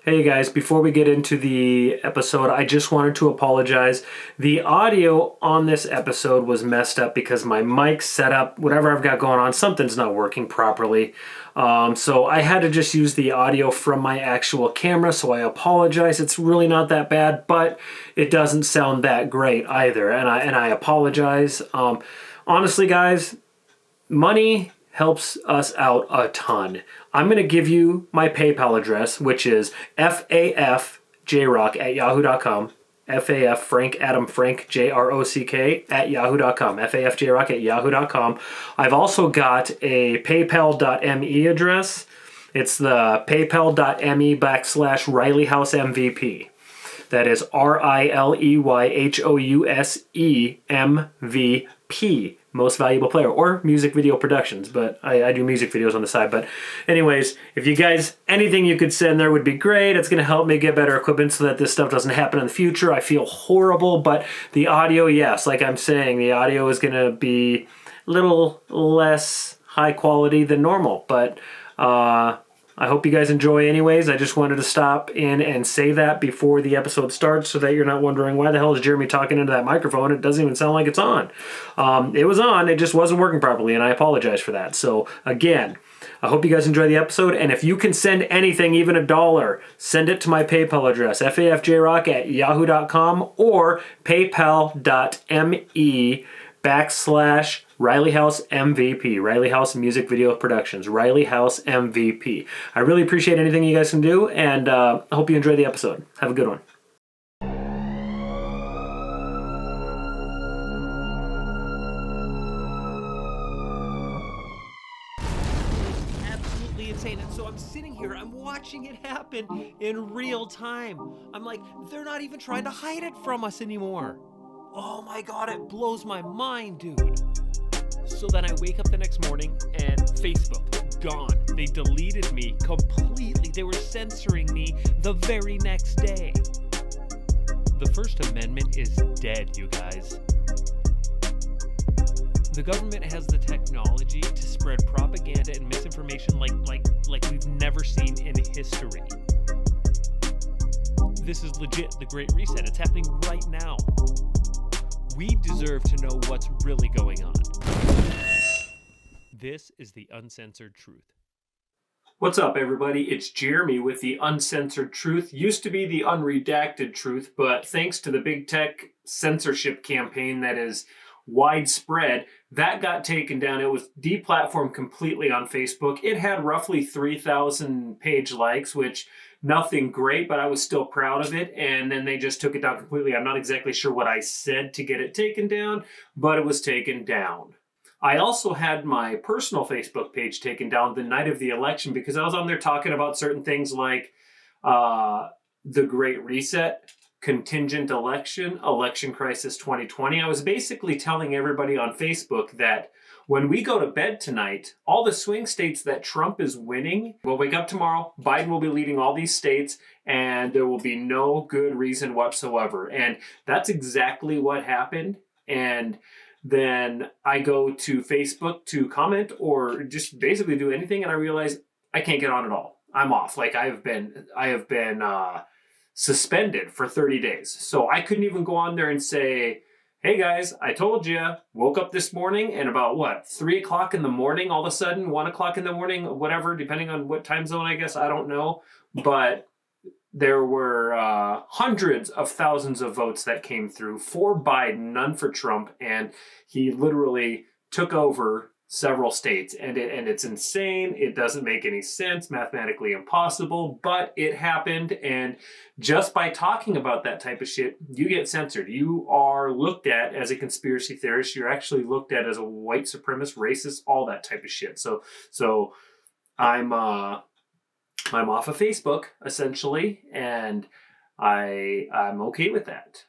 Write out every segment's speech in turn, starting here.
Hey guys, before we get into the episode, I just wanted to apologize. The audio on this episode was messed up because my mic setup, whatever I've got going on, something's not working properly. So I had to just use the audio from my actual camera, so I apologize. It's really not that bad, but it doesn't sound that great either, and I apologize. Honestly, guys, money helps us out a ton. I'm going to give you my PayPal address, which is fafjrock@yahoo.com. FAF Frank Adam Frank JROCK @yahoo.com. fafjrock@yahoo.com. I've also got a paypal.me address. It's the paypal.me/RileyHouseMVP. That is RILEYHOUSEMVP. Most Valuable Player, or Music Video Productions, but I do music videos on the side. But anyways, if you guys, anything you could send there would be great. It's going to help me get better equipment so that this stuff doesn't happen in the future. I feel horrible, but the audio, yes, like I'm saying, the audio is going to be a little less high quality than normal, but I hope you guys enjoy anyways. I just wanted to stop in and say that before the episode starts so that you're not wondering why the hell is Jeremy talking into that microphone. It doesn't even sound like it's on. It was on, it just wasn't working properly, and I apologize for that. So again, I hope you guys enjoy the episode, and if you can send anything, even $1, send it to my PayPal address, fafjrock@yahoo.com or paypal.me/Riley House MVP, Riley House Music Video Productions, Riley House MVP. I really appreciate anything you guys can do, and I hope you enjoy the episode. Have a good one. Absolutely insane. And so I'm sitting here, I'm watching it happen in real time. I'm like, they're not even trying to hide it from us anymore. Oh my God, it blows my mind, dude. So then I wake up the next morning and Facebook, gone. They deleted me completely. They were censoring me the very next day. The First Amendment is dead, you guys. The government has the technology to spread propaganda and misinformation like we've never seen in history. This is legit the Great Reset. It's happening right now. We deserve to know what's really going on. This is the Uncensored Truth. What's up, everybody? It's Jeremy with the Uncensored Truth. Used to be the Unredacted Truth, but thanks to the big tech censorship campaign that is widespread, that got taken down. It was deplatformed completely on Facebook. It had roughly 3,000 page likes, which nothing great, but I was still proud of it. And then they just took it down completely. I'm not exactly sure what I said to get it taken down, but it was taken down. I also had my personal Facebook page taken down the night of the election because I was on there talking about certain things like the Great Reset, contingent election, election crisis 2020. I was basically telling everybody on Facebook that when we go to bed tonight, all the swing states that Trump is winning, we'll wake up tomorrow, Biden will be leading all these states, and there will be no good reason whatsoever. And that's exactly what happened. And then I go to Facebook to comment or just basically do anything, and I realize I can't get on at all. I'm off. Like I have been suspended for 30 days. So I couldn't even go on there and say, hey guys, I told you, woke up this morning and about 3 o'clock in the morning, all of a sudden, 1 o'clock in the morning, whatever, depending on what time zone, I guess, I don't know. But there were hundreds of thousands of votes that came through for Biden, none for Trump. And he literally took over several states, and it's insane. It doesn't make any sense, mathematically impossible, but it happened. And just by talking about that type of shit, you get censored. You are looked at as a conspiracy theorist. You're actually looked at as a white supremacist, racist, all that type of shit. So I'm off of Facebook essentially, and I'm okay with that.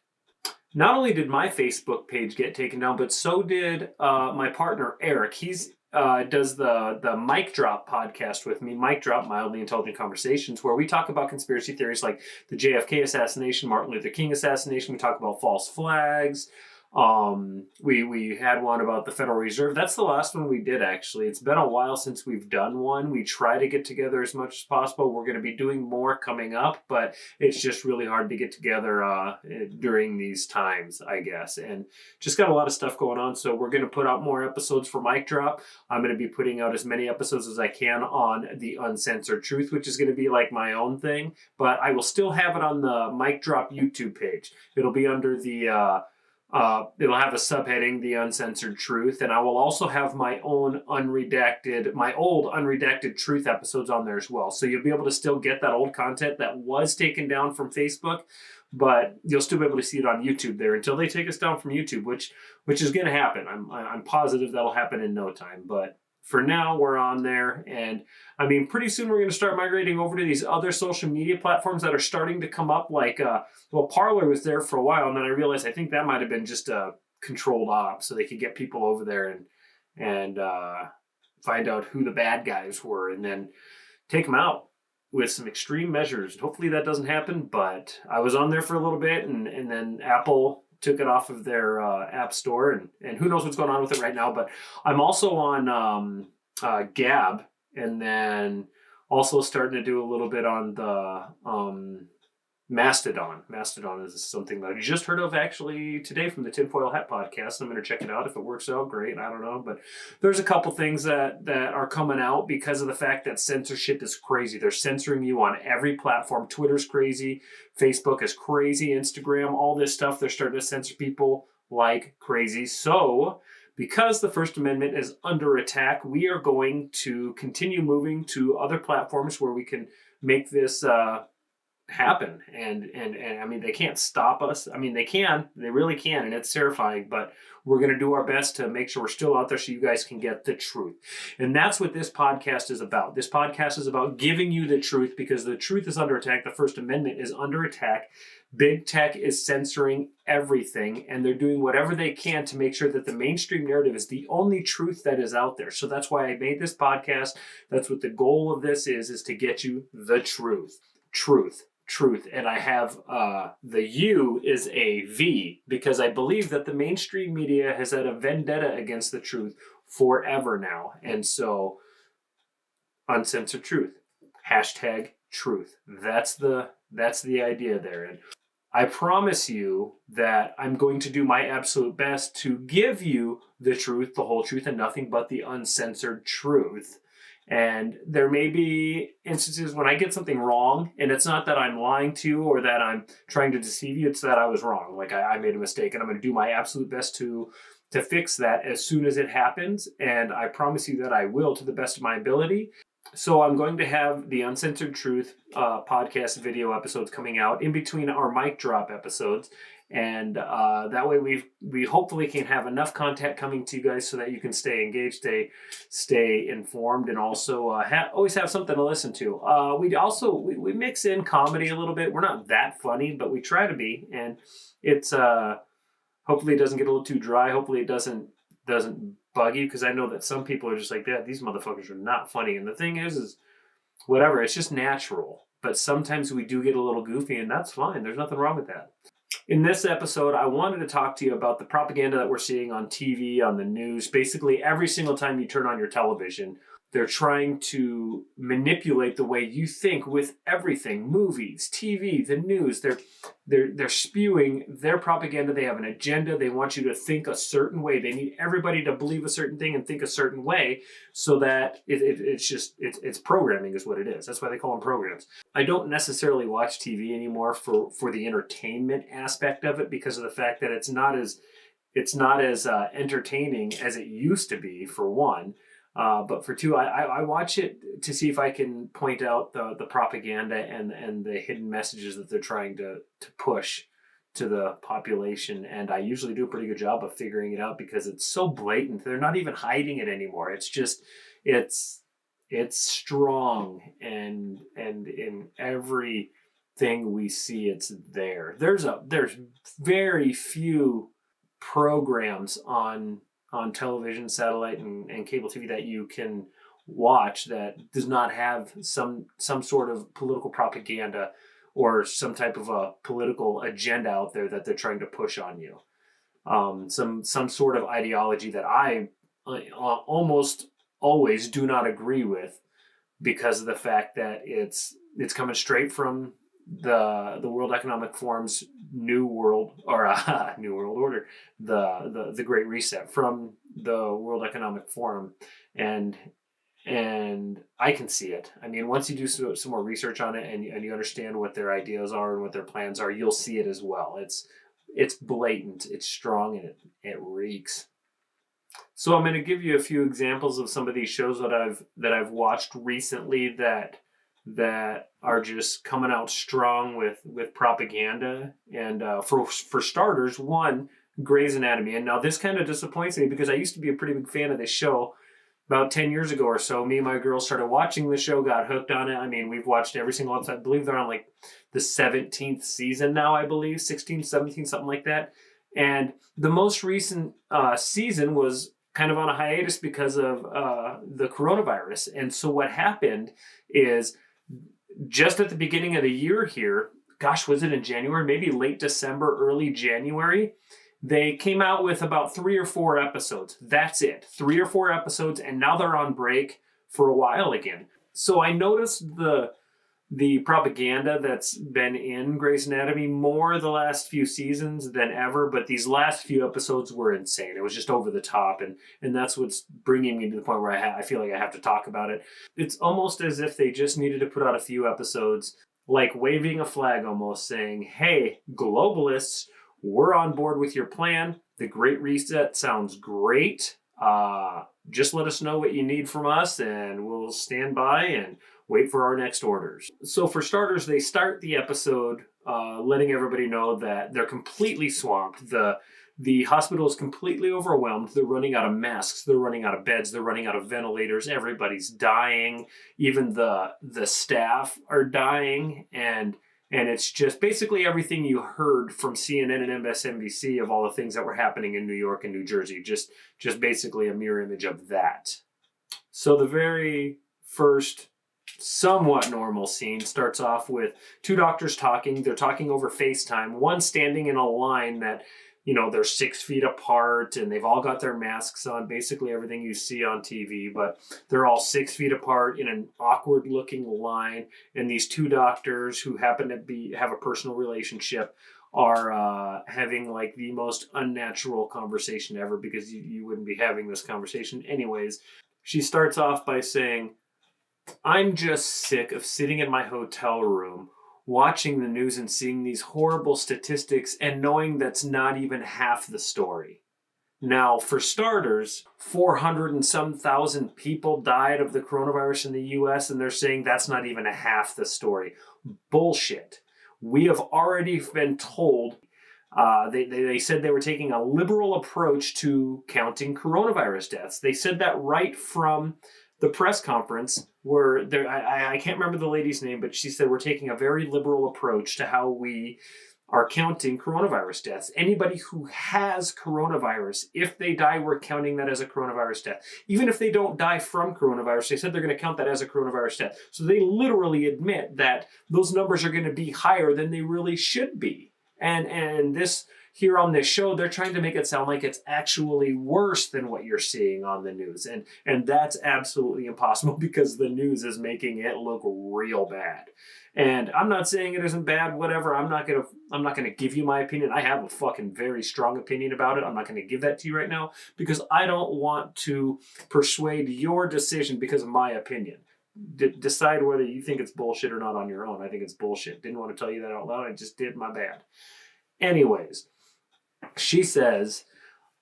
Not only did my Facebook page get taken down, but so did my partner, Eric. He's does the Mic Drop podcast with me, Mic Drop, Mildly Intelligent Conversations, where we talk about conspiracy theories like the JFK assassination, Martin Luther King assassination. We talk about false flags, We had one about the Federal Reserve. That's the last one we did, actually. It's been a while since we've done one. We try to get together as much as possible. We're going to be doing more coming up, but it's just really hard to get together during these times, I guess. And just got a lot of stuff going on. So we're going to put out more episodes for Mic Drop. I'm going to be putting out as many episodes as I can on the Uncensored Truth, which is going to be like my own thing. But I will still have it on the Mic Drop YouTube page. It'll be under the... it'll have a subheading, The Uncensored Truth, and I will also have my old unredacted truth episodes on there as well. So you'll be able to still get that old content that was taken down from Facebook, but you'll still be able to see it on YouTube there until they take us down from YouTube, which is going to happen. I'm positive that'll happen in no time, but for now, we're on there. And I mean, pretty soon we're going to start migrating over to these other social media platforms that are starting to come up. Like, Parler was there for a while. And then I realized I think that might have been just a controlled op so they could get people over there and find out who the bad guys were and then take them out with some extreme measures. Hopefully that doesn't happen. But I was on there for a little bit and then Apple took it off of their app store, and who knows what's going on with it right now. But I'm also on Gab, and then also starting to do a little bit on the Mastodon. Mastodon is something that I just heard of actually today from the Tinfoil Hat podcast. I'm going to check it out. If it works out, great. I don't know. But there's a couple things that are coming out because of the fact that censorship is crazy. They're censoring you on every platform. Twitter's crazy. Facebook is crazy. Instagram, all this stuff. They're starting to censor people like crazy. So because the First Amendment is under attack, we are going to continue moving to other platforms where we can make this happen. And I mean, they can't stop us. I mean, they really can, and it's terrifying, but we're going to do our best to make sure we're still out there so you guys can get the truth. And that's what this podcast is about. This podcast is about giving you the truth because the truth is under attack. The First Amendment is under attack. Big tech is censoring everything, and they're doing whatever they can to make sure that the mainstream narrative is the only truth that is out there. So that's why I made this podcast. That's what the goal of this is to get you the truth. Truth. And I have the U is a V because I believe that the mainstream media has had a vendetta against the truth forever now. And so Uncensored Truth, hashtag truth. That's the idea there. And I promise you that I'm going to do my absolute best to give you the truth, the whole truth, and nothing but the uncensored truth. And there may be instances when I get something wrong, and it's not that I'm lying to you or that I'm trying to deceive you, it's that I was wrong. Like I made a mistake, and I'm going to do my absolute best to fix that as soon as it happens. And I promise you that I will to the best of my ability. So I'm going to have the Uncensored Truth podcast video episodes coming out in between our Mic Drop episodes. And that way we hopefully can have enough content coming to you guys so that you can stay engaged, stay informed, and also always have something to listen to. We mix in comedy a little bit. We're not that funny, but we try to be. And it's hopefully it doesn't get a little too dry. Hopefully it doesn't bug you, because I know that some people are just like that. These motherfuckers are not funny. And the thing is whatever. It's just natural. But sometimes we do get a little goofy, and that's fine. There's nothing wrong with that. In this episode, I wanted to talk to you about the propaganda that we're seeing on TV, on the news. Basically, every single time you turn on your television, they're trying to manipulate the way you think with everything. Movies, TV, the news. They're spewing their propaganda. They have an agenda. They want you to think a certain way. They need everybody to believe a certain thing and think a certain way so that it's programming is what it is. That's why they call them programs. I don't necessarily watch TV anymore for the entertainment aspect of it because of the fact that it's not as entertaining as it used to be, for one. But for two, I watch it to see if I can point out the propaganda and the hidden messages that they're trying to push to the population. And I usually do a pretty good job of figuring it out because it's so blatant. They're not even hiding it anymore. It's just, it's strong and in everything we see, it's there. There's very few programs on television, satellite, and cable TV that you can watch that does not have some sort of political propaganda or some type of a political agenda out there that they're trying to push on you. some sort of ideology that I almost always do not agree with, because of the fact that it's coming straight from the World Economic Forum's New World New World Order, the Great Reset from the World Economic Forum, and I can see it. I mean, once you do some more research on it and you understand what their ideas are and what their plans are, you'll see it as well. It's blatant, it's strong, and it reeks. So I'm going to give you a few examples of some of these shows that I've watched recently that are just coming out strong with propaganda. And for starters, one, Grey's Anatomy. And now this kind of disappoints me because I used to be a pretty big fan of this show. About 10 years ago or so, me and my girls started watching the show, got hooked on it. I mean, we've watched every single episode. I believe they're on like the 17th season now, I believe, 16th, 17th, something like that. And the most recent season was kind of on a hiatus because of the coronavirus. And so what happened is, just at the beginning of the year here, gosh, was it in January? Maybe late December, early January, they came out with about 3 or 4 episodes. That's it. 3 or 4 episodes, and now they're on break for a while again. So I noticed the propaganda that's been in Grey's Anatomy more the last few seasons than ever, but these last few episodes were insane. It was just over the top, and that's what's bringing me to the point where I feel like I have to talk about it. It's almost as if they just needed to put out a few episodes, like waving a flag almost, saying, hey, globalists, we're on board with your plan. The Great Reset sounds great. Just let us know what you need from us, and we'll stand by and wait for our next orders. So for starters, they start the episode letting everybody know that they're completely swamped. The hospital is completely overwhelmed. They're running out of masks. They're running out of beds. They're running out of ventilators. Everybody's dying. Even the staff are dying. And it's just basically everything you heard from CNN and MSNBC of all the things that were happening in New York and New Jersey. Just basically a mirror image of that. So the very first somewhat normal scene starts off with 2 doctors talking. They're talking over FaceTime. One standing in a line that, they're 6 feet apart and they've all got their masks on, basically everything you see on TV, but they're all 6 feet apart in an awkward looking line. And these 2 doctors who happen to have a personal relationship are having like the most unnatural conversation ever, because you wouldn't be having this conversation anyways. She starts off by saying, I'm just sick of sitting in my hotel room watching the news and seeing these horrible statistics and knowing that's not even half the story. Now, for starters, 400 and some thousand people died of the coronavirus in the US, and they're saying that's not even a half the story. Bullshit. We have already been told, they said they were taking a liberal approach to counting coronavirus deaths. They said that right from the press conference, where I can't remember the lady's name, but she said we're taking a very liberal approach to how we are counting coronavirus deaths. Anybody who has coronavirus, if they die, we're counting that as a coronavirus death. Even if they don't die from coronavirus, they said they're going to count that as a coronavirus death. So they literally admit that those numbers are going to be higher than they really should be. And this here on this show, they're trying to make it sound like it's actually worse than what you're seeing on the news. And that's absolutely impossible, because the news is making it look real bad. And I'm not saying it isn't bad, whatever. I'm not gonna give you my opinion. I have a fucking very strong opinion about it. I'm not gonna give that to you right now, because I don't want to persuade your decision because of my opinion. Decide whether you think it's bullshit or not on your own. I think it's bullshit. Didn't want to tell you that out loud. I just did. My bad. Anyways, she says,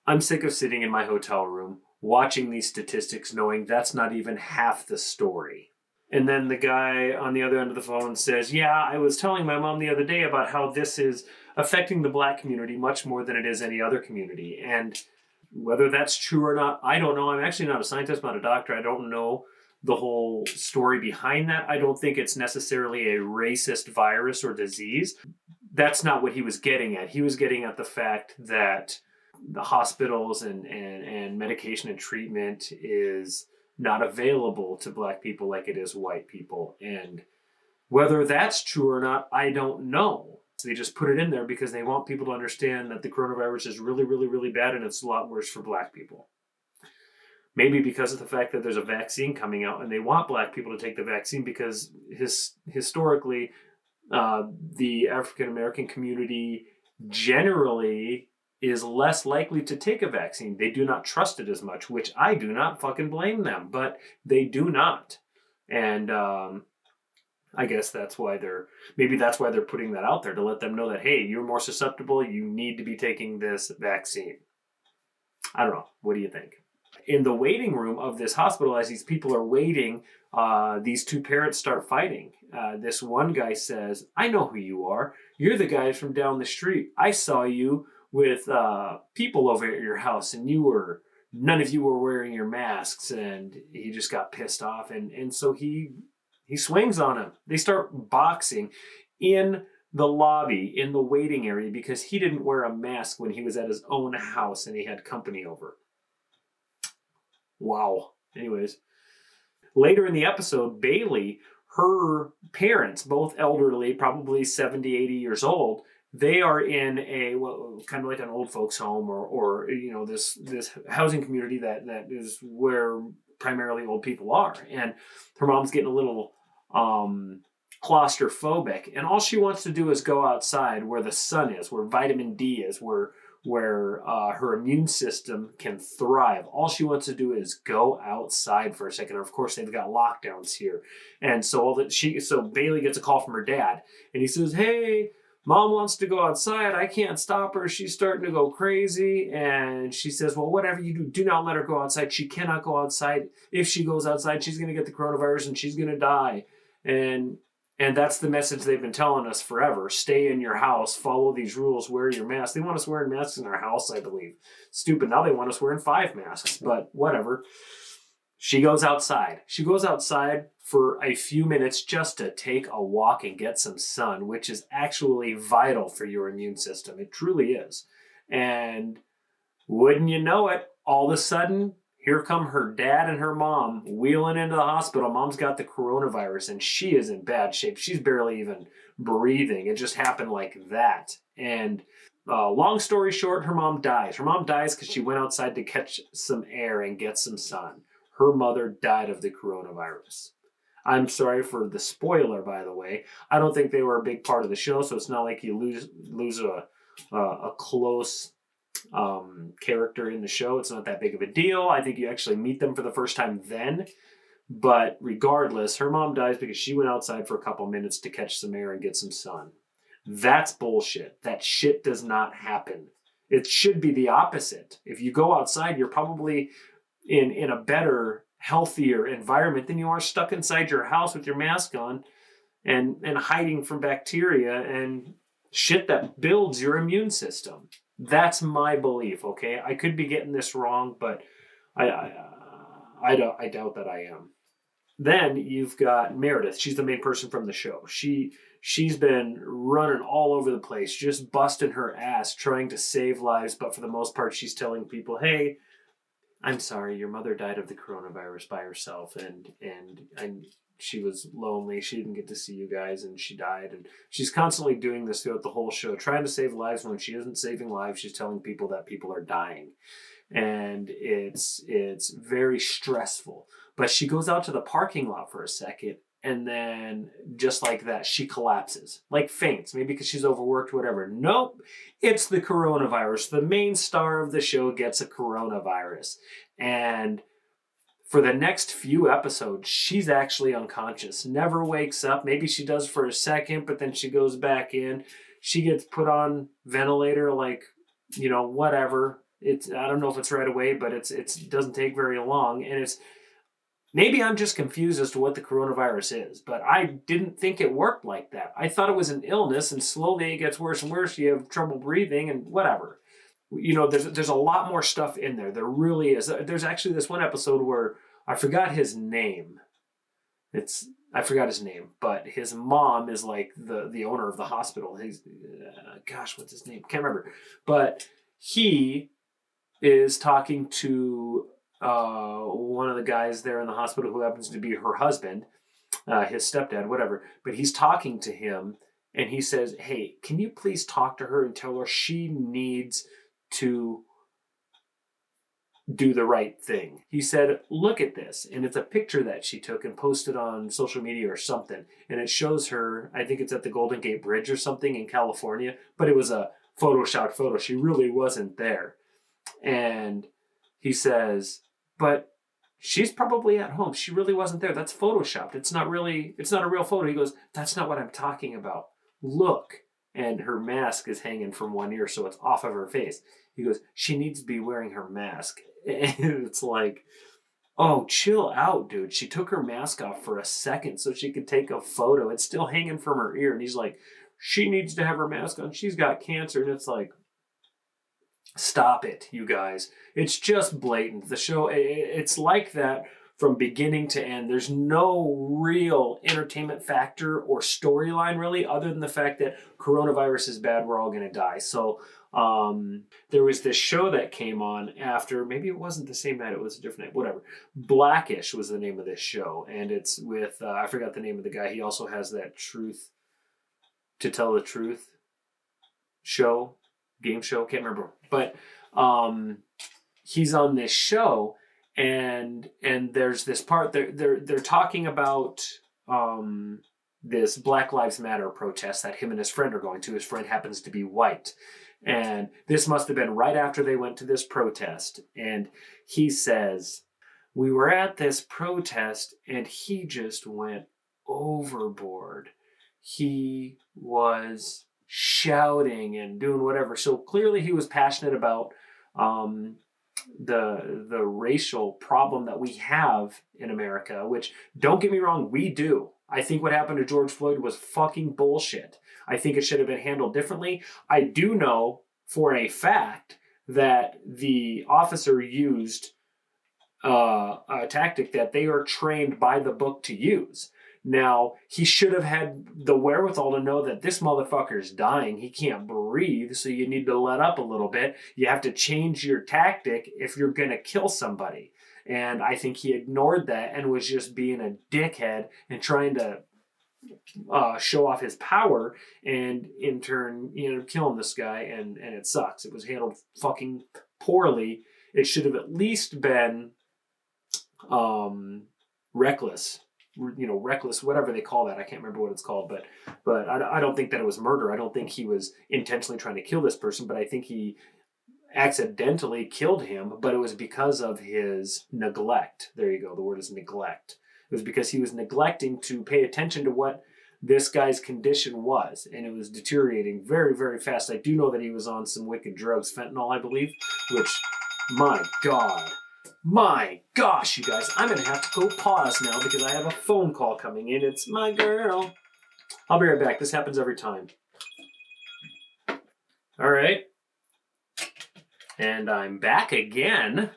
I'm sick of sitting in my hotel room watching these statistics knowing that's not even half the story. And then the guy on the other end of the phone says, yeah, I was telling my mom the other day about how this is affecting the Black community much more than it is any other community. And whether that's true or not, I don't know. I'm actually not a scientist, not a doctor. I don't know the whole story behind that. I don't think it's necessarily a racist virus or disease. That's not what he was getting at. He was getting at the fact that the hospitals and medication and treatment is not available to Black people like it is white people. And whether that's true or not, I don't know. So they just put it in there because they want people to understand that the coronavirus is really, really, really bad, and it's a lot worse for Black people. Maybe because of the fact that there's a vaccine coming out and they want Black people to take the vaccine because historically, the African American community generally is less likely to take a vaccine. They do not trust it as much, which I do not fucking blame them, but they do not. And I guess that's why they're putting that out there, to let them know that, hey, you're more susceptible, you need to be taking this vaccine. I don't know. What do you think? In the waiting room of this hospital, as these people are waiting, these two parents start fighting. This one guy says, I know who you are. You're the guys from down the street. I saw you with people over at your house, and none of you were wearing your masks. And he just got pissed off. And so he swings on him. They start boxing in the lobby, in the waiting area, because he didn't wear a mask when he was at his own house and he had company over. Wow. Anyways, later in the episode, Bailey, her parents, both elderly, probably 70, 80 years old, they are in a kind of like an old folks home or this housing community that is where primarily old people are. And her mom's getting a little claustrophobic, and all she wants to do is go outside where the sun is, where vitamin D is, where her immune system can thrive. All she wants to do is go outside for a second. Of course, they've got lockdowns here, and so Bailey gets a call from her dad, and he says, "Hey, Mom wants to go outside. I can't stop her. She's starting to go crazy." And she says, "Well, whatever you do not let her go outside. She cannot go outside. If she goes outside, she's going to get the coronavirus and she's going to die." And that's the message they've been telling us forever. Stay in your house, follow these rules, wear your mask. They want us wearing masks in our house, I believe. Stupid. Now they want us wearing 5 masks, but whatever. She goes outside. She goes outside for a few minutes just to take a walk and get some sun, which is actually vital for your immune system. It truly is. And wouldn't you know it, all of a sudden, here come her dad and her mom wheeling into the hospital. Mom's got the coronavirus and she is in bad shape. She's barely even breathing. It just happened like that. And long story short, her mom dies. Her mom dies because she went outside to catch some air and get some sun. Her mother died of the coronavirus. I'm sorry for the spoiler, by the way. I don't think they were a big part of the show, so it's not like you lose a close character in the show. It's not that big of a deal. I think you actually meet them for the first time then. But regardless, her mom dies because she went outside for a couple minutes to catch some air and get some sun. That's bullshit. That shit does not happen. It should be the opposite. If you go outside, you're probably in a better, healthier environment than you are stuck inside your house with your mask on and hiding from bacteria and shit that builds your immune system. That's my belief, okay? I could be getting this wrong, but I doubt that I am. Then you've got Meredith. She's the main person from the show. She's been running all over the place, just busting her ass, trying to save lives, but for the most part, she's telling people, hey, I'm sorry, your mother died of the coronavirus by herself, and she was lonely. She didn't get to see you guys, and she died. And she's constantly doing this throughout the whole show, trying to save lives. When she isn't saving lives, she's telling people that people are dying. And it's very stressful. But she goes out to the parking lot for a second, and then just like that, she collapses. Like faints, maybe because she's overworked, whatever. Nope, it's the coronavirus. The main star of the show gets a coronavirus. And for the next few episodes, she's actually unconscious, never wakes up. Maybe she does for a second, but then she goes back in. She gets put on ventilator, like, whatever. I don't know if it's right away, but it doesn't take very long. And maybe I'm just confused as to what the coronavirus is, but I didn't think it worked like that. I thought it was an illness, and slowly it gets worse and worse. You have trouble breathing and whatever. There's a lot more stuff in there. There really is. There's actually this one episode where I forgot his name. I forgot his name, but his mom is like the owner of the hospital. He's, what's his name? Can't remember. But he is talking to one of the guys there in the hospital who happens to be her husband, his stepdad, whatever. But he's talking to him, And he says, hey, can you please talk to her and tell her she needs to do the right thing? He said, look at this. And it's a picture that she took and posted on social media or something. And it shows her, I think it's at the Golden Gate Bridge or something in California, but it was a Photoshopped photo. She really wasn't there. And he says, but she's probably at home. She really wasn't there. That's Photoshopped. It's not a real photo. He goes, that's not what I'm talking about. Look. And her mask is hanging from one ear, so it's off of her face. He goes, she needs to be wearing her mask. And it's like, oh, chill out, dude. She took her mask off for a second so she could take a photo. It's still hanging from her ear. And he's like, she needs to have her mask on. She's got cancer. And it's like, stop it, you guys. It's just blatant. The show, it's like that from beginning to end. There's no real entertainment factor or storyline really, other than the fact that coronavirus is bad, we're all going to die. So there was this show that came on after, maybe it wasn't the same night, it was a different night, whatever. Blackish was the name of this show. And it's with, I forgot the name of the guy. He also has that Truth to Tell the Truth game show, can't remember. But he's on this show, and there's this part they're talking about this Black Lives Matter protest that him and his friend are going to. His friend happens to be white. And this must have been right after they went to this protest. And he says, we were at this protest and he just went overboard. He was shouting and doing whatever. So clearly he was passionate about the racial problem that we have in America, which, don't get me wrong, we do. I think what happened to George Floyd was fucking bullshit. I think it should have been handled differently. I do know for a fact that the officer used a tactic that they are trained by the book to use. Now, he should have had the wherewithal to know that this motherfucker's dying. He can't breathe, so you need to let up a little bit. You have to change your tactic if you're going to kill somebody. And I think he ignored that and was just being a dickhead and trying to show off his power, and in turn, killing this guy, and it sucks. It was handled fucking poorly. It should have at least been reckless. Reckless, whatever they call that. I can't remember what it's called, but I don't think that it was murder. I don't think he was intentionally trying to kill this person, but I think he accidentally killed him, but it was because of his neglect. There you go. The word is neglect. It was because he was neglecting to pay attention to what this guy's condition was, and it was deteriorating very, very fast. I do know that he was on some wicked drugs, fentanyl, I believe, which, my gosh, you guys, I'm going to have to go pause now because I have a phone call coming in. It's my girl. I'll be right back. This happens every time. All right. And I'm back again.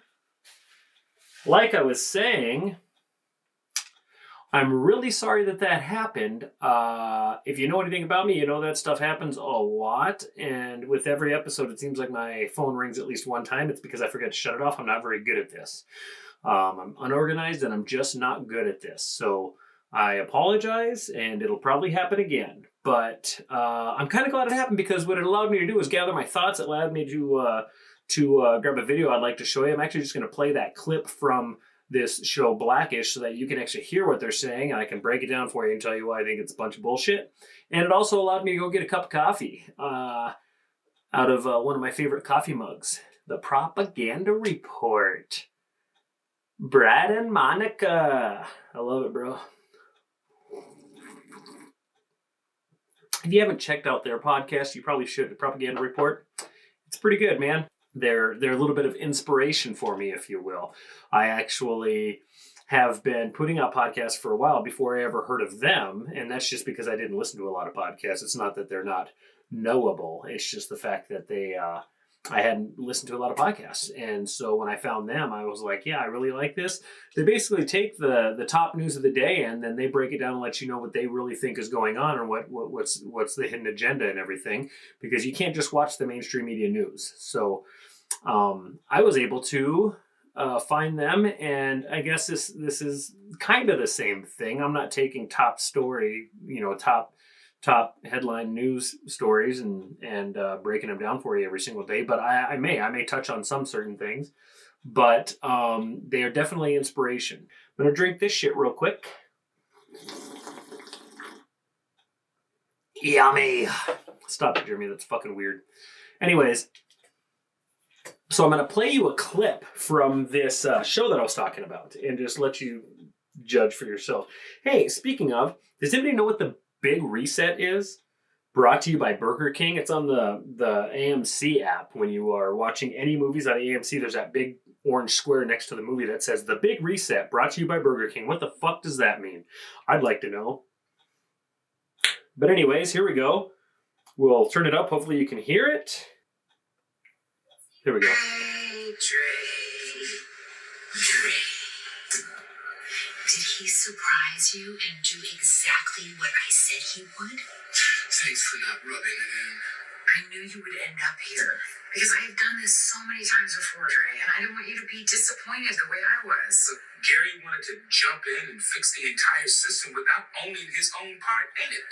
Like I was saying, I'm really sorry that happened. If you know anything about me, you know that stuff happens a lot. And with every episode, it seems like my phone rings at least one time. It's because I forget to shut it off. I'm not very good at this. I'm unorganized and I'm just not good at this. So I apologize, and it'll probably happen again. But I'm kind of glad it happened, because what it allowed me to do was gather my thoughts. It allowed me to grab a video I'd like to show you. I'm actually just going to play that clip from this show Blackish so that you can actually hear what they're saying, and I can break it down for you and tell you why I think it's a bunch of bullshit. And it also allowed me to go get a cup of coffee out of one of my favorite coffee mugs, the Propaganda Report. Brad and Monica. I love it, bro. If you haven't checked out their podcast, you probably should. The Propaganda Report. It's pretty good, man. They're a little bit of inspiration for me, if you will. I actually have been putting out podcasts for a while before I ever heard of them, and that's just because I didn't listen to a lot of podcasts. It's not that they're not knowable. It's just the fact that I hadn't listened to a lot of podcasts. And so when I found them, I was like, yeah, I really like this. They basically take the top news of the day, and then they break it down and let you know what they really think is going on, or what's the hidden agenda and everything, because you can't just watch the mainstream media news. So I was able to find them, and I guess this is kind of the same thing. I'm not taking top story, top top headline news stories and breaking them down for you every single day. But I may touch on some certain things, but they are definitely inspiration. I'm gonna drink this shit real quick. Yummy. Stop it, Jeremy. That's fucking weird. Anyways, so I'm going to play you a clip from this show that I was talking about and just let you judge for yourself. Hey, speaking of, does anybody know what the Big Reset is? Brought to you by Burger King. It's on the AMC app. When you are watching any movies on AMC, there's that big orange square next to the movie that says The Big Reset, brought to you by Burger King. What the fuck does that mean? I'd like to know. But anyways, here we go. We'll turn it up. Hopefully you can hear it. Here we go. Hey, Dre. Did he surprise you and do exactly what I said he would? Thanks for not rubbing it in. I knew you would end up here. Because I have done this so many times before, Dre, and I don't want you to be disappointed the way I was. Look, Gary wanted to jump in and fix the entire system without owning his own part in it.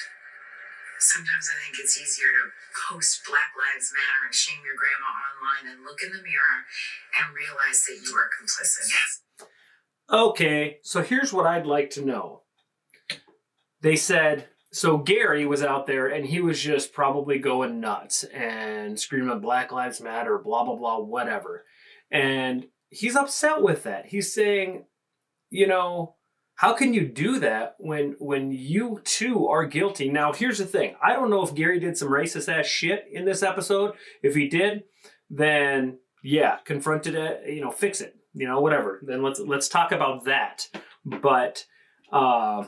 Sometimes I think it's easier to post Black Lives Matter and shame your grandma online than look in the mirror and realize that you are complicit. Yes. Okay, so here's what I'd like to know. They said, so Gary was out there and he was just probably going nuts and screaming Black Lives Matter, blah, blah, blah, whatever. And he's upset with that. He's saying, you know, how can you do that when you too are guilty? Now, here's the thing. I don't know if Gary did some racist ass shit in this episode. If he did, then yeah, confronted it, you know, fix it, you know, whatever. Then let's talk about that. But I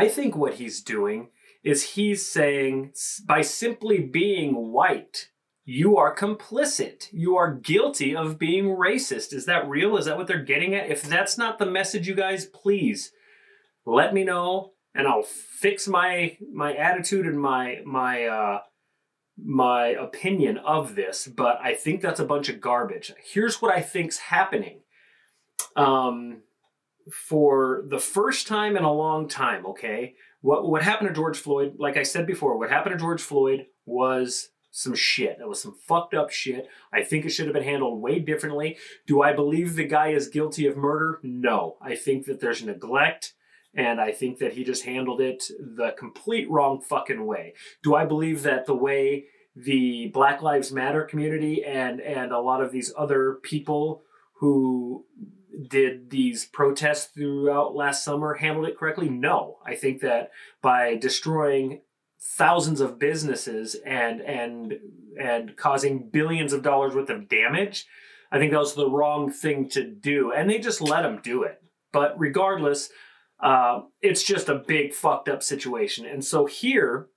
think what he's doing is he's saying by simply being white, you are complicit. You are guilty of being racist. Is that real? Is that what they're getting at? If that's not the message, you guys, please let me know, and I'll fix my attitude and my opinion of this. But I think that's a bunch of garbage. Here's what I think's happening. For the first time in a long time, okay, what happened to George Floyd? Like I said before, what happened to George Floyd was some shit. That was some fucked up shit. I think it should have been handled way differently. Do I believe the guy is guilty of murder? No. I think that there's neglect, and I think that he just handled it the complete wrong fucking way. Do I believe that the way the Black Lives Matter community and a lot of these other people who did these protests throughout last summer handled it correctly? No. I think that by destroying thousands of businesses and causing billions of dollars worth of damage, I think that was the wrong thing to do. And they just let them do it. But regardless, it's just a big fucked up situation. And so here,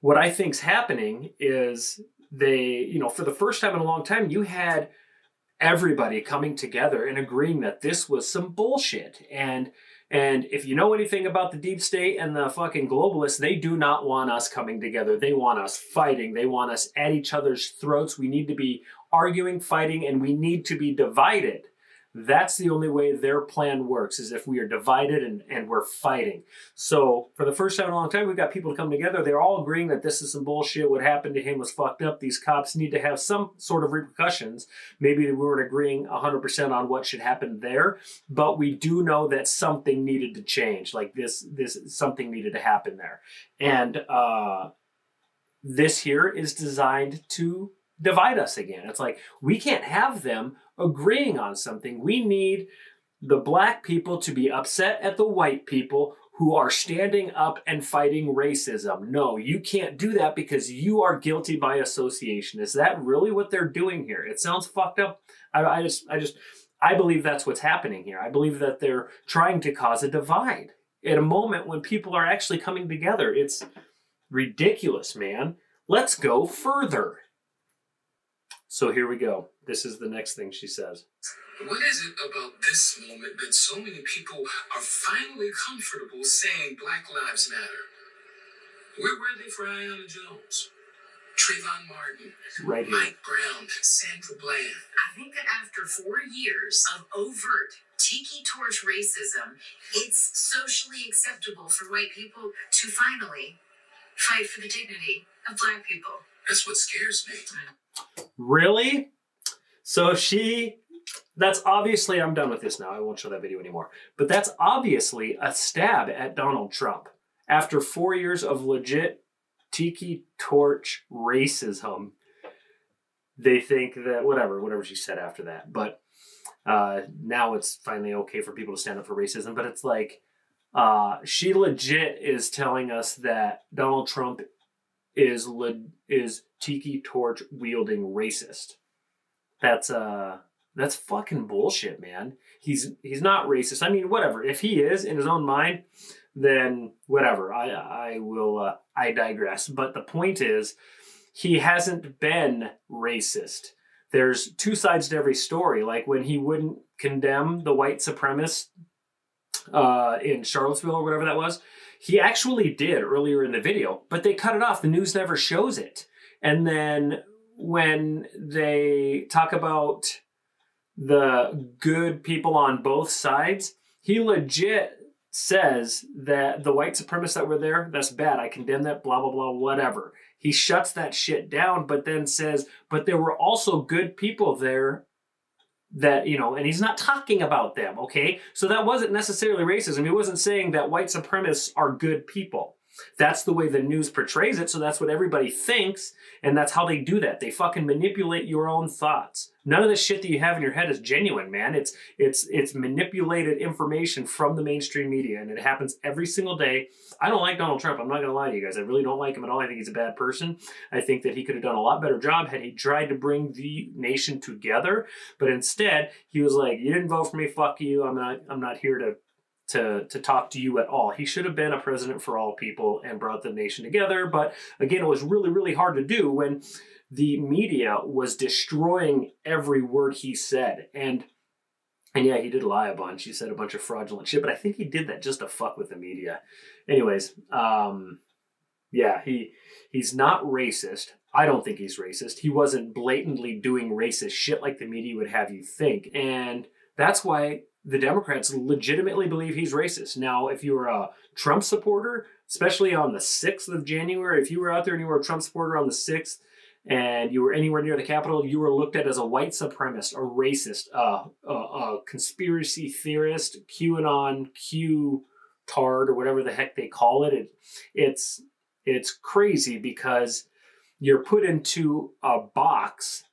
what I think's happening is they, you know, for the first time in a long time, you had everybody coming together and agreeing that this was some bullshit. And if you know anything about the deep state and the fucking globalists, they do not want us coming together. They want us fighting. They want us at each other's throats. We need to be arguing, fighting, and we need to be divided. That's the only way their plan works, is if we are divided and we're fighting. So for the first time in a long time, we've got people to come together. They're all agreeing that this is some bullshit. What happened to him was fucked up. These cops need to have some sort of repercussions. Maybe we weren't agreeing 100% on what should happen there, but we do know that something needed to change. Like this something needed to happen there. And this here is designed to divide us again. It's like, we can't have them agreeing on something. We need the black people to be upset at the white people who are standing up and fighting racism. No, you can't do that because you are guilty by association. Is that really what they're doing here? It sounds fucked up. I believe that's what's happening here. I believe that they're trying to cause a divide at a moment when people are actually coming together. It's ridiculous, man. Let's go further. So here we go. This is the next thing she says. What is it about this moment that so many people are finally comfortable saying Black Lives Matter? Where were they for Ayanna Jones? Trayvon Martin, Right here. Mike Brown, Sandra Bland. I think that after 4 years of overt tiki torch racism, it's socially acceptable for white people to finally fight for the dignity of black people. That's what scares me. Really? So that's obviously, I'm done with this now. I won't show that video anymore. But that's obviously a stab at Donald Trump. After 4 years of legit tiki torch racism, they think that whatever she said after that. But now it's finally okay for people to stand up for racism. But it's like, she legit is telling us that Donald Trump is tiki torch wielding racist. That's fucking bullshit, man. He's not racist. I mean, whatever. If he is in his own mind, then whatever. I digress. But the point is, he hasn't been racist. There's two sides to every story. Like when he wouldn't condemn the white supremacists in Charlottesville or whatever that was, he actually did earlier in the video, but they cut it off. The news never shows it. And then when they talk about the good people on both sides, he legit says that the white supremacists that were there, that's bad. I condemn that, blah, blah, blah, whatever. He shuts that shit down, but then says, but there were also good people there that, and he's not talking about them, okay? So that wasn't necessarily racism. He wasn't saying that white supremacists are good people. That's the way the news portrays it, so that's what everybody thinks, and that's how they do that. They fucking manipulate your own thoughts. None of the shit that you have in your head is genuine, man. It's manipulated information from the mainstream media, and it happens every single day. I don't like Donald Trump. I'm not going to lie to you guys. I really don't like him at all. I think he's a bad person. I think that he could have done a lot better job had he tried to bring the nation together, but instead, he was like, you didn't vote for me, fuck you. I'm not here to talk to you at all. He should have been a president for all people and brought the nation together. But again, it was really, really hard to do when the media was destroying every word he said. And yeah, he did lie a bunch. He said a bunch of fraudulent shit, but I think he did that just to fuck with the media. Anyways, yeah, he's not racist. I don't think he's racist. He wasn't blatantly doing racist shit like the media would have you think. And that's why the Democrats legitimately believe he's racist. Now, if you were a Trump supporter, especially on the 6th of January, if you were out there and you were a Trump supporter on the 6th and you were anywhere near the Capitol, you were looked at as a white supremacist, a racist, a conspiracy theorist, QAnon, Q-tard, or whatever the heck they call it. It's crazy because you're put into a box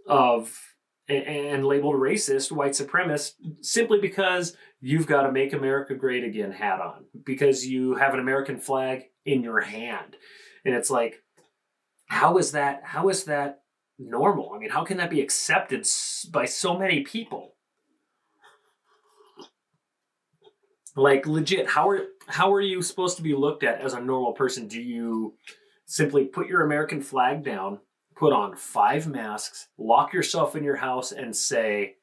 of and labeled racist, white supremacist, simply because you've got a Make America Great Again hat on, because you have an American flag in your hand. And it's like, how is that normal? I mean, how can that be accepted by so many people? Like, legit, how are you supposed to be looked at as a normal person? Do you simply put your American flag down, put on 5 masks, lock yourself in your house, and say,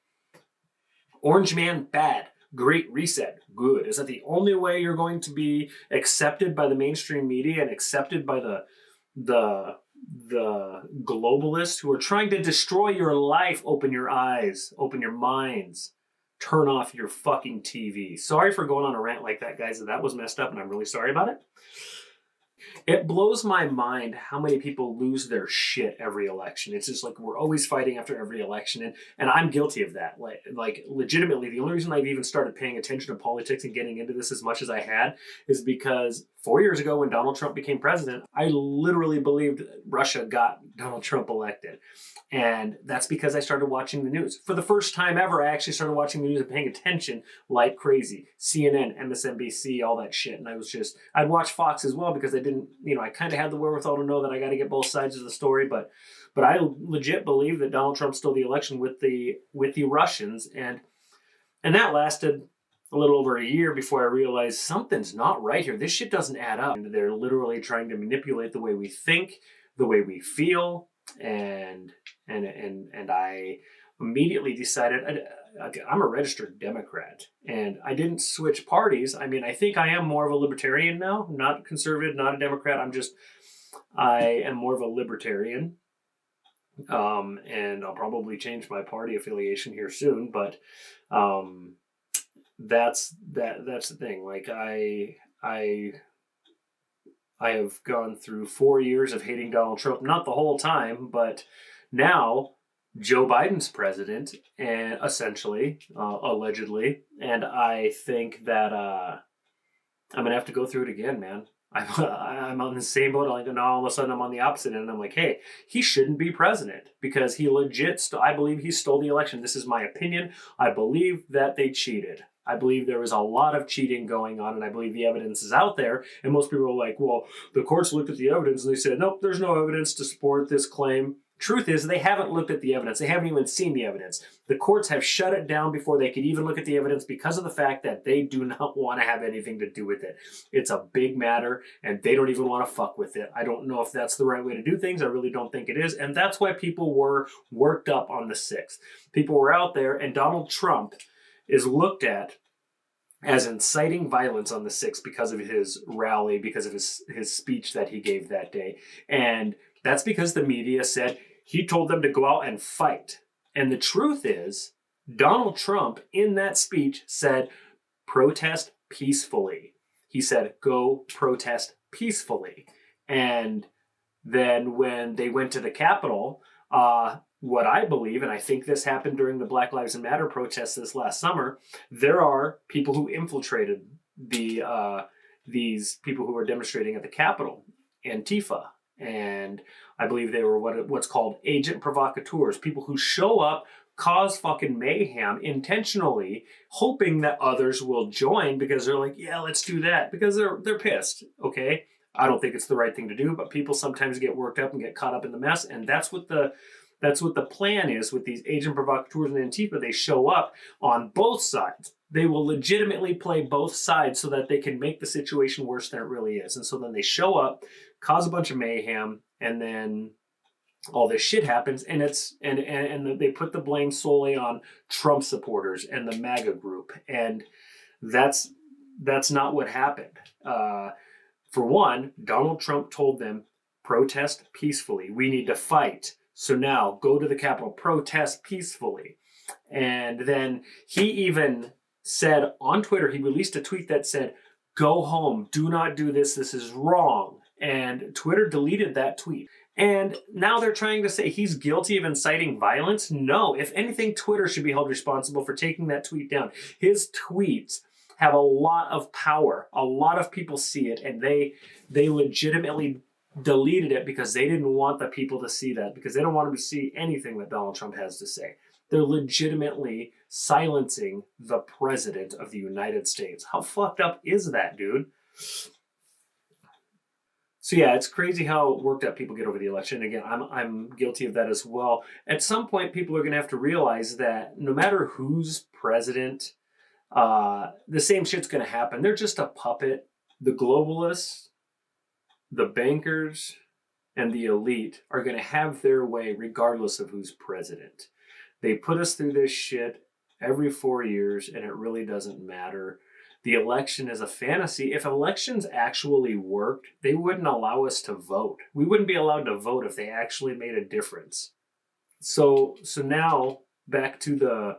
Orange Man, bad. Great Reset, good? Is that the only way you're going to be accepted by the mainstream media and accepted by the globalists who are trying to destroy your life? Open your eyes, open your minds, turn off your fucking TV. Sorry for going on a rant like that, guys. That was messed up, and I'm really sorry about it. It blows my mind how many people lose their shit every election. It's just like we're always fighting after every election, and I'm guilty of that. Like legitimately, the only reason I've even started paying attention to politics and getting into this as much as I had is because 4 years ago when Donald Trump became president, I literally believed Russia got Donald Trump elected. And that's because I started watching the news. For the first time ever, I actually started watching the news and paying attention like crazy. CNN, MSNBC, all that shit. And I'd watch Fox as well because I didn't, I kind of had the wherewithal to know that I got to get both sides of the story. But I legit believe that Donald Trump stole the election with the Russians. And that lasted a little over a year before I realized something's not right here. This shit doesn't add up. And they're literally trying to manipulate the way we think, the way we feel. And I immediately decided I'm a registered Democrat, and I didn't switch parties. I mean, I think I am more of a libertarian now, not conservative, not a Democrat. I am more of a libertarian, and I'll probably change my party affiliation here soon. But that's the thing. Like I have gone through 4 years of hating Donald Trump, not the whole time, but now Joe Biden's president, and essentially, allegedly, and I think that I'm gonna have to go through it again, man. I'm on the same boat. Like now, all of a sudden, I'm on the opposite end. I'm like, hey, he shouldn't be president because he legit. I believe he stole the election. This is my opinion. I believe that they cheated. I believe there was a lot of cheating going on, and I believe the evidence is out there. And most people are like, well, the courts looked at the evidence and they said, nope, there's no evidence to support this claim. Truth is, they haven't looked at the evidence. They haven't even seen the evidence. The courts have shut it down before they could even look at the evidence because of the fact that they do not want to have anything to do with it. It's a big matter, and they don't even want to fuck with it. I don't know if that's the right way to do things. I really don't think it is. And that's why people were worked up on the 6th. People were out there, and Donald Trump is looked at as inciting violence on the 6th because of his rally, because of his speech that he gave that day. And that's because the media said he told them to go out and fight. And the truth is, Donald Trump in that speech said, protest peacefully. He said, go protest peacefully. And then when they went to the Capitol, what I believe, and I think this happened during the Black Lives Matter protests this last summer, there are people who infiltrated these people who were demonstrating at the Capitol, Antifa. And I believe they were what's called agent provocateurs, people who show up, cause fucking mayhem intentionally, hoping that others will join because they're like, yeah, let's do that, because they're pissed. Okay, I don't think it's the right thing to do, but people sometimes get worked up and get caught up in the mess, and that's what the plan is with these agent provocateurs and Antifa. They show up on both sides. They will legitimately play both sides so that they can make the situation worse than it really is. And so then they show up, cause a bunch of mayhem, and then all this shit happens, and they put the blame solely on Trump supporters and the MAGA group. And that's not what happened. For one, Donald Trump told them, protest peacefully. We need to fight. So now go to the Capitol, protest peacefully. And then he even said on Twitter, he released a tweet that said, go home, do not do this, this is wrong. And Twitter deleted that tweet. And now they're trying to say he's guilty of inciting violence. No, if anything, Twitter should be held responsible for taking that tweet down. His tweets have a lot of power. A lot of people see it, and they legitimately deleted it because they didn't want the people to see that, because they don't want them to see anything that Donald Trump has to say. They're legitimately silencing the president of the United States. How fucked up is that, dude? So yeah, it's crazy how worked up people get over the election. Again, I'm guilty of that as well. At some point, people are going to have to realize that no matter who's president, the same shit's going to happen. They're just a puppet. The globalists, the bankers, and the elite are going to have their way regardless of who's president. They put us through this shit every 4 years, and it really doesn't matter. The election is a fantasy. If elections actually worked, they wouldn't allow us to vote. We wouldn't be allowed to vote if they actually made a difference. So now back to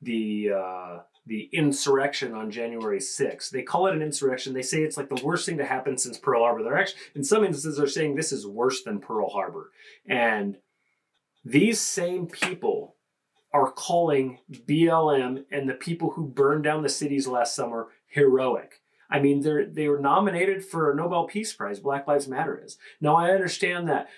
the insurrection on January 6th. They call it an insurrection. They say it's like the worst thing to happen since Pearl Harbor. They're actually, in some instances, they're saying this is worse than Pearl Harbor. And these same people are calling BLM and the people who burned down the cities last summer heroic. I mean, they were nominated for a Nobel Peace Prize. Black Lives Matter is. Now, I understand that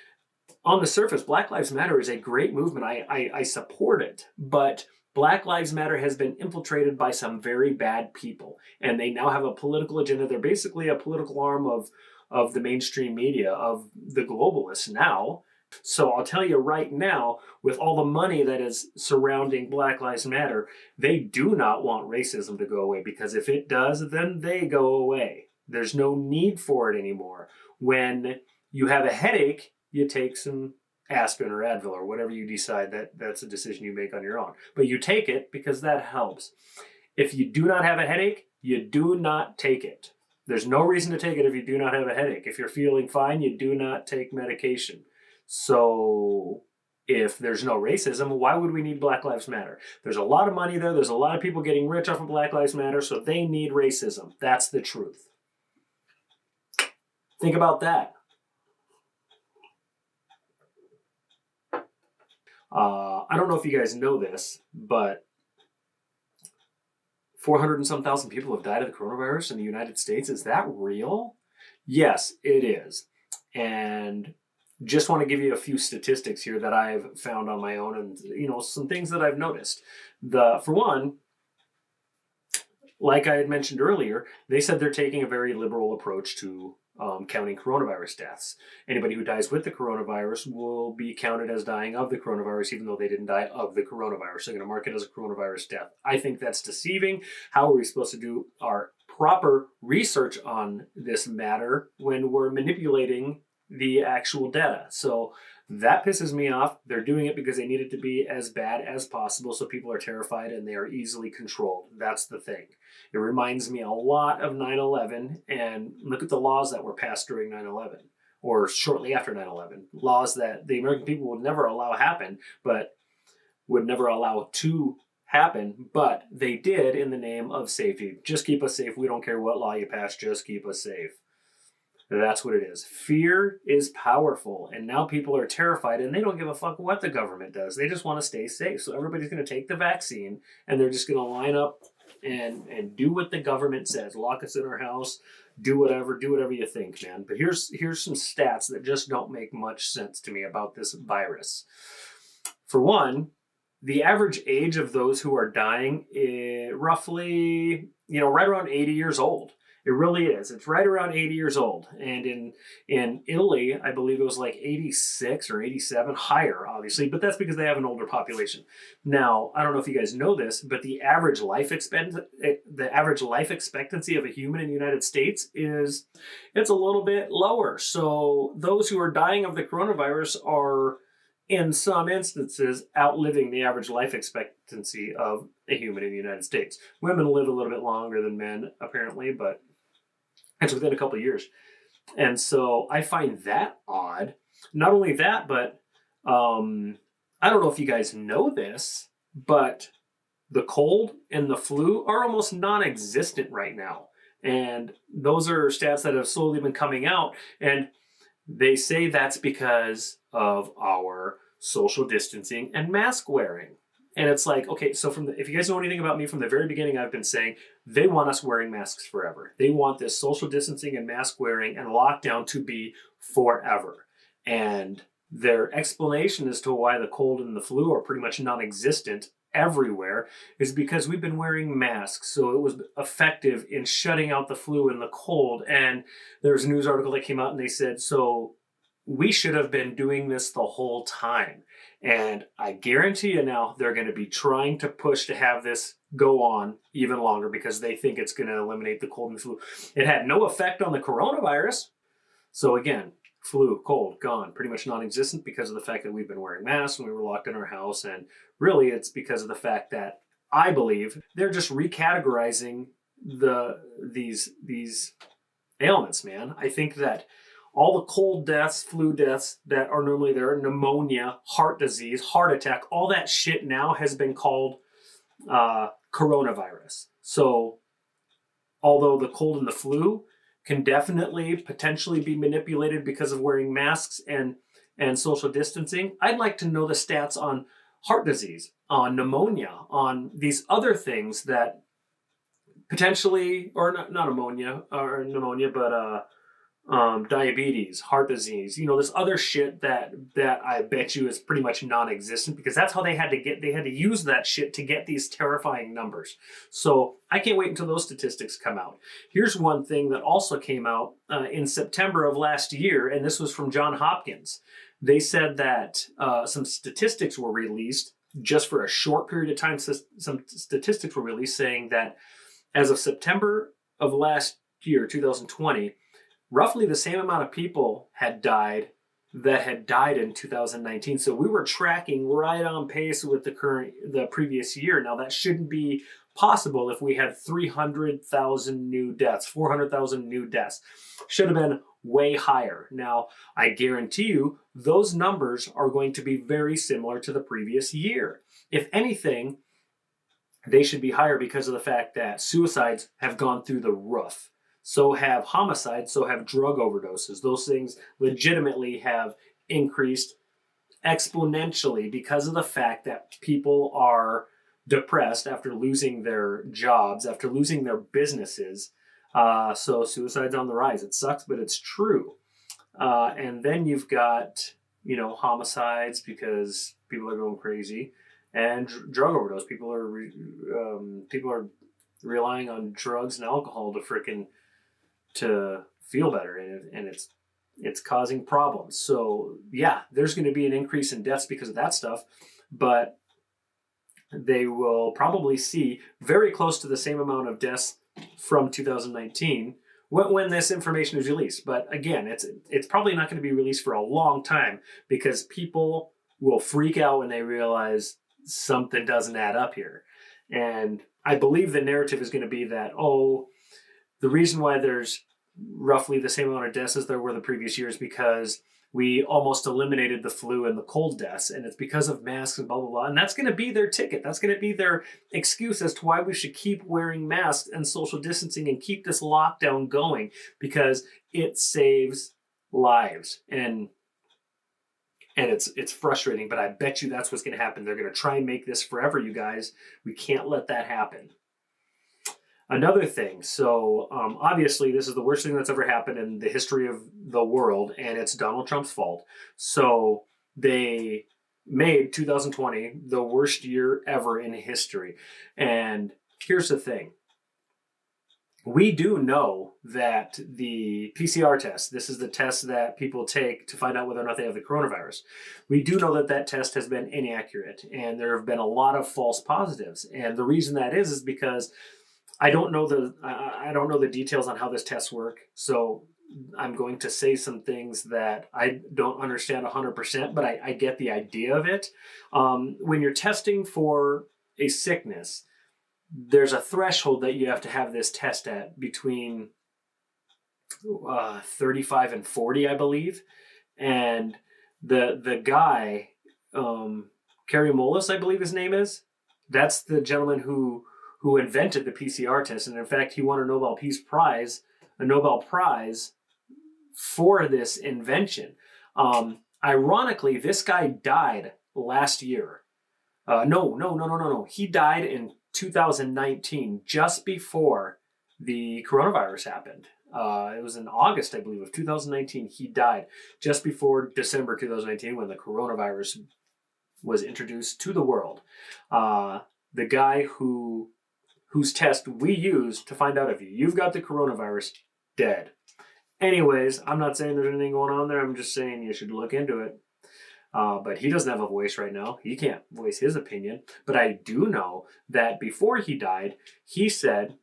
on the surface, Black Lives Matter is a great movement. I support it. But Black Lives Matter has been infiltrated by some very bad people. And they now have a political agenda. They're basically a political arm of the mainstream media, of the globalists now. So I'll tell you right now, with all the money that is surrounding Black Lives Matter, they do not want racism to go away, because if it does, then they go away. There's no need for it anymore. When you have a headache, you take some aspirin or Advil or whatever you decide. That's a decision you make on your own. But you take it because that helps. If you do not have a headache, you do not take it. There's no reason to take it if you do not have a headache. If you're feeling fine, you do not take medication. So if there's no racism, why would we need Black Lives Matter? There's a lot of money there. There's a lot of people getting rich off of Black Lives Matter, so they need racism. That's the truth. Think about that. I don't know if you guys know this, but 400 and some thousand people have died of the coronavirus in the United States. Is that real? Yes, it is. And just want to give you a few statistics here that I've found on my own, and some things that I've noticed. For one, like I had mentioned earlier, they said they're taking a very liberal approach to counting coronavirus deaths. Anybody who dies with the coronavirus will be counted as dying of the coronavirus, even though they didn't die of the coronavirus. They're going to mark it as a coronavirus death. I think that's deceiving. How are we supposed to do our proper research on this matter when we're manipulating the actual data? So that pisses me off. They're doing it because they need it to be as bad as possible, so people are terrified and they are easily controlled. That's the thing. It reminds me a lot of 9/11, and look at the laws that were passed during 9/11 or shortly after 9/11. Laws that the American people would never allow happen, but would never allow to happen, but they did in the name of safety. Just keep us safe. We don't care what law you pass, just keep us safe. That's what it is. Fear is powerful, and now people are terrified, and they don't give a fuck what the government does. They just want to stay safe. So everybody's going to take the vaccine, and they're just going to line up and do what the government says. Lock us in our house, do whatever you think, man. But here's some stats that just don't make much sense to me about this virus. For one, the average age of those who are dying is roughly, right around 80 years old. It really is. It's right around 80 years old. And in Italy, I believe it was like 86 or 87, higher, obviously, but that's because they have an older population. Now, I don't know if you guys know this, but the average life expectancy of a human in the United States it's a little bit lower. So those who are dying of the coronavirus are, in some instances, outliving the average life expectancy of a human in the United States. Women live a little bit longer than men, apparently, but it's within a couple of years. And so I find that odd. Not only that, but I don't know if you guys know this, but the cold and the flu are almost non-existent right now. And those are stats that have slowly been coming out. And they say that's because of our social distancing and mask wearing. And it's like, okay, so if you guys know anything about me, from the very beginning, I've been saying they want us wearing masks forever. They want this social distancing and mask wearing and lockdown to be forever. And their explanation as to why the cold and the flu are pretty much non-existent everywhere is because we've been wearing masks. So it was effective in shutting out the flu and the cold. And there's a news article that came out and they said, so we should have been doing this the whole time. And I guarantee you now they're going to be trying to push to have this go on even longer because they think it's going to eliminate the cold and flu. It had no effect on the coronavirus. So again, flu, cold, gone, pretty much non-existent because of the fact that we've been wearing masks and we were locked in our house. And really it's because of the fact that I believe they're just recategorizing these ailments, man. I think that all the cold deaths, flu deaths that are normally there, pneumonia, heart disease, heart attack, all that shit now has been called coronavirus. So although the cold and the flu can definitely potentially be manipulated because of wearing masks and social distancing, I'd like to know the stats on heart disease, on pneumonia, on these other things that potentially, or not pneumonia, but diabetes, heart disease, this other shit that I bet you is pretty much non-existent because that's how they had to use that shit to get these terrifying numbers. So I can't wait until those statistics come out. Here's one thing that also came out in September of last year, and this was from Johns Hopkins. They said that some statistics were released just for a short period of time. Some statistics were released saying that as of September of last year, 2020, roughly the same amount of people had died that had died in 2019. So we were tracking right on pace with the previous year. Now that shouldn't be possible if we had 300,000 new deaths, 400,000 new deaths. Should have been way higher. Now, I guarantee you those numbers are going to be very similar to the previous year. If anything, they should be higher because of the fact that suicides have gone through the roof. So have homicides, so have drug overdoses. Those things legitimately have increased exponentially because of the fact that people are depressed after losing their jobs, after losing their businesses. So suicide's on the rise. It sucks, but it's true. And then you've got, homicides because people are going crazy, and drug overdose. People are relying on drugs and alcohol to feel better, and it's causing problems. So yeah, there's going to be an increase in deaths because of that stuff, but they will probably see very close to the same amount of deaths from 2019 when this information is released. But again, it's probably not going to be released for a long time because people will freak out when they realize something doesn't add up here. And I believe the narrative is going to be that, the reason why there's roughly the same amount of deaths as there were the previous years because we almost eliminated the flu and the cold deaths, and it's because of masks and blah, blah, blah. And that's going to be their ticket. That's going to be their excuse as to why we should keep wearing masks and social distancing and keep this lockdown going, because it saves lives. And it's frustrating, but I bet you that's what's going to happen. They're going to try and make this forever, you guys. We can't let that happen. Another thing, so obviously this is the worst thing that's ever happened in the history of the world, and it's Donald Trump's fault. So they made 2020 the worst year ever in history. And here's the thing. We do know that the PCR test, this is the test that people take to find out whether or not they have the coronavirus. We do know that that test has been inaccurate, and there have been a lot of false positives. And the reason that is because I don't know the details on how this tests work, so I'm going to say some things that I don't understand 100%, but I get the idea of it. When you're testing for a sickness, there's a threshold that you have to have this test at between 35 and 40, I believe. And the guy, Kerry Mullis, I believe his name is, that's the gentleman who invented the PCR test. And in fact, he won a Nobel Prize for this invention. Ironically, this guy died last year. No. He died in 2019, just before the coronavirus happened. It was in August, I believe, of 2019. He died just before December 2019 when the coronavirus was introduced to the world. The guy whose test we use to find out if you've got the coronavirus, dead. Anyways, I'm not saying there's anything going on there. I'm just saying you should look into it. But he doesn't have a voice right now. He can't voice his opinion. But I do know that before he died, he said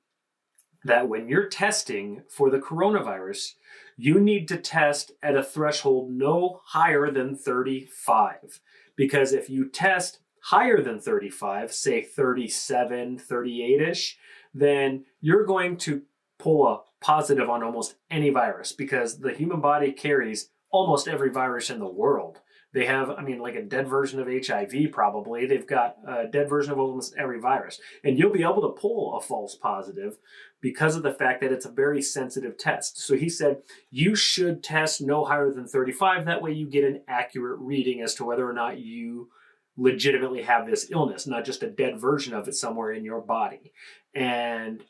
that when you're testing for the coronavirus, you need to test at a threshold no higher than 35. Because if you test higher than 35, say 37, 38-ish, then you're going to pull a positive on almost any virus, because the human body carries almost every virus in the world. They have, like a dead version of HIV probably. They've got a dead version of almost every virus. And you'll be able to pull a false positive because of the fact that it's a very sensitive test. So he said, you should test no higher than 35. That way you get an accurate reading as to whether or not you legitimately have this illness, not just a dead version of it somewhere in your body. And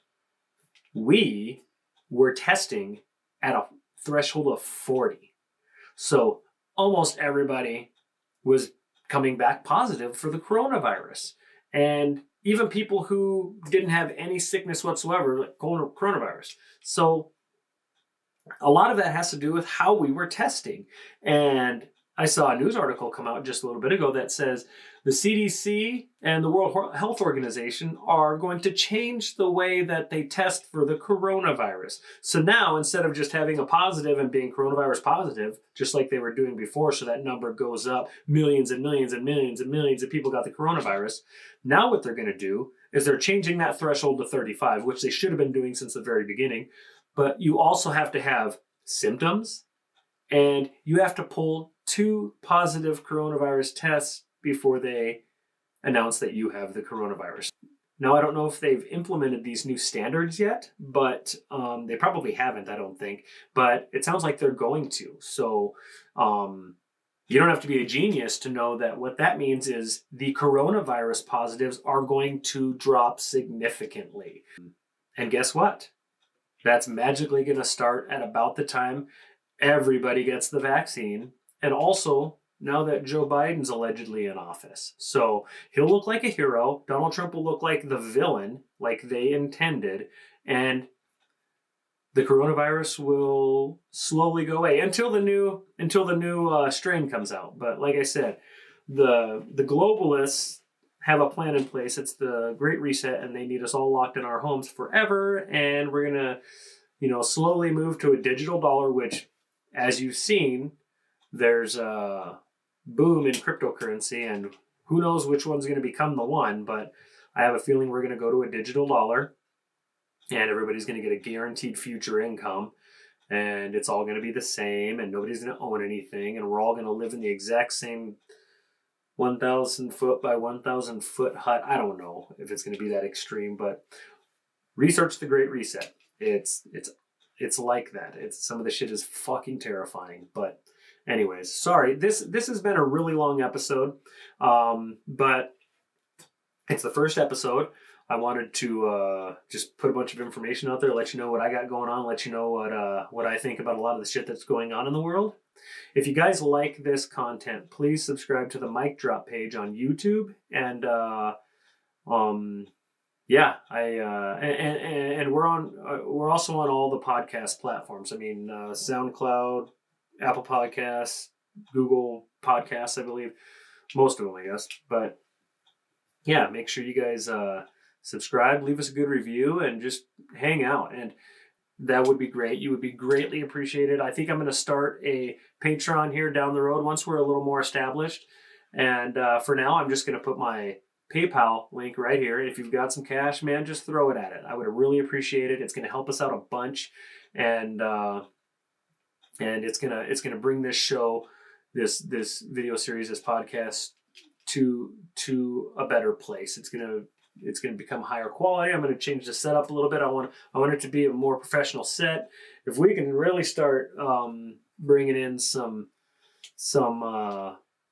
we were testing at a threshold of 40. So almost everybody was coming back positive for the coronavirus. And even people who didn't have any sickness whatsoever, like coronavirus. So a lot of that has to do with how we were testing. And I saw a news article come out just a little bit ago that says the CDC and the World Health Organization are going to change the way that they test for the coronavirus. So now, instead of just having a positive and being coronavirus positive, just like they were doing before, so that number goes up, millions and millions and millions and millions of people got the coronavirus, now what they're going to do is they're changing that threshold to 35, which they should have been doing since the very beginning. But you also have to have symptoms, and you have to pull 2 positive coronavirus tests before they announce that you have the coronavirus. Now, I don't know if they've implemented these new standards yet, but they probably haven't, I don't think. But it sounds like they're going to. So you don't have to be a genius to know that what that means is the coronavirus positives are going to drop significantly. And guess what? That's magically going to start at about the time everybody gets the vaccine. And also, now that Joe Biden's allegedly in office. So he'll look like a hero. Donald Trump will look like the villain, like they intended. And the coronavirus will slowly go away until the new strain comes out. But like I said, the globalists have a plan in place. It's the Great Reset, and they need us all locked in our homes forever. And we're going to, slowly move to a digital dollar, which, as you've seen, there's a boom in cryptocurrency, and who knows which one's going to become the one, but I have a feeling we're going to go to a digital dollar, and everybody's going to get a guaranteed future income, and it's all going to be the same, and nobody's going to own anything, and we're all going to live in the exact same 1,000 foot by 1,000 foot hut. I don't know if it's going to be that extreme, but research the Great Reset. It's like that. Some of the shit is fucking terrifying, but anyways, sorry. This has been a really long episode, but it's the first episode. I wanted to just put a bunch of information out there, let you know what I got going on, let you know what I think about a lot of the shit that's going on in the world. If you guys like this content, please subscribe to the Mic Drop page on YouTube, and we're also on all the podcast platforms. I mean, SoundCloud, Apple Podcasts, Google Podcasts, I believe. Most of them, I guess. But yeah, make sure you guys subscribe, leave us a good review, and just hang out. And that would be great. You would be greatly appreciated. I think I'm going to start a Patreon here down the road once we're a little more established. And for now, I'm just going to put my PayPal link right here. If you've got some cash, man, just throw it at it. I would really appreciate it. It's going to help us out a bunch. And it's gonna bring this show, this video series, this podcast to a better place. It's gonna become higher quality. I'm gonna change the setup a little bit. I want it to be a more professional set. If we can really start bringing in some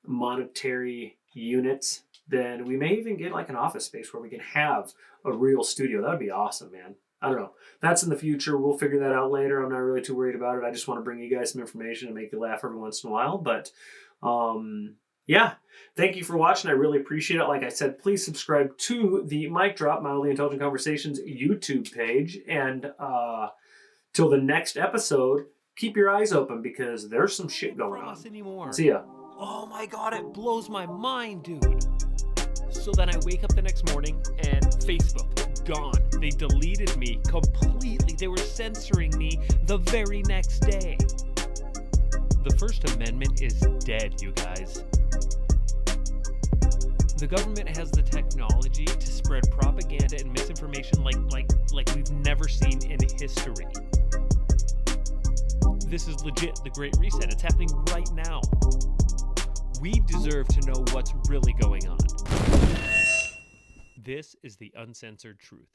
monetary units, then we may even get like an office space where we can have a real studio. That would be awesome, man. I don't know. That's in the future. We'll figure that out later. I'm not really too worried about it. I just want to bring you guys some information and make you laugh every once in a while. But yeah, thank you for watching. I really appreciate it. Like I said, please subscribe to the Mic Drop Mildly Intelligent Conversations YouTube page. And till the next episode, keep your eyes open because there's some shit going on. Anymore. See ya. Oh my God, it blows my mind, dude. So then I wake up the next morning and Facebook, gone. They deleted me completely. They were censoring me the very next day. The First Amendment is dead, you guys. The government has the technology to spread propaganda and misinformation like we've never seen in history. This is legit the Great Reset. It's happening right now. We deserve to know what's really going on. This is the Uncensored Truth.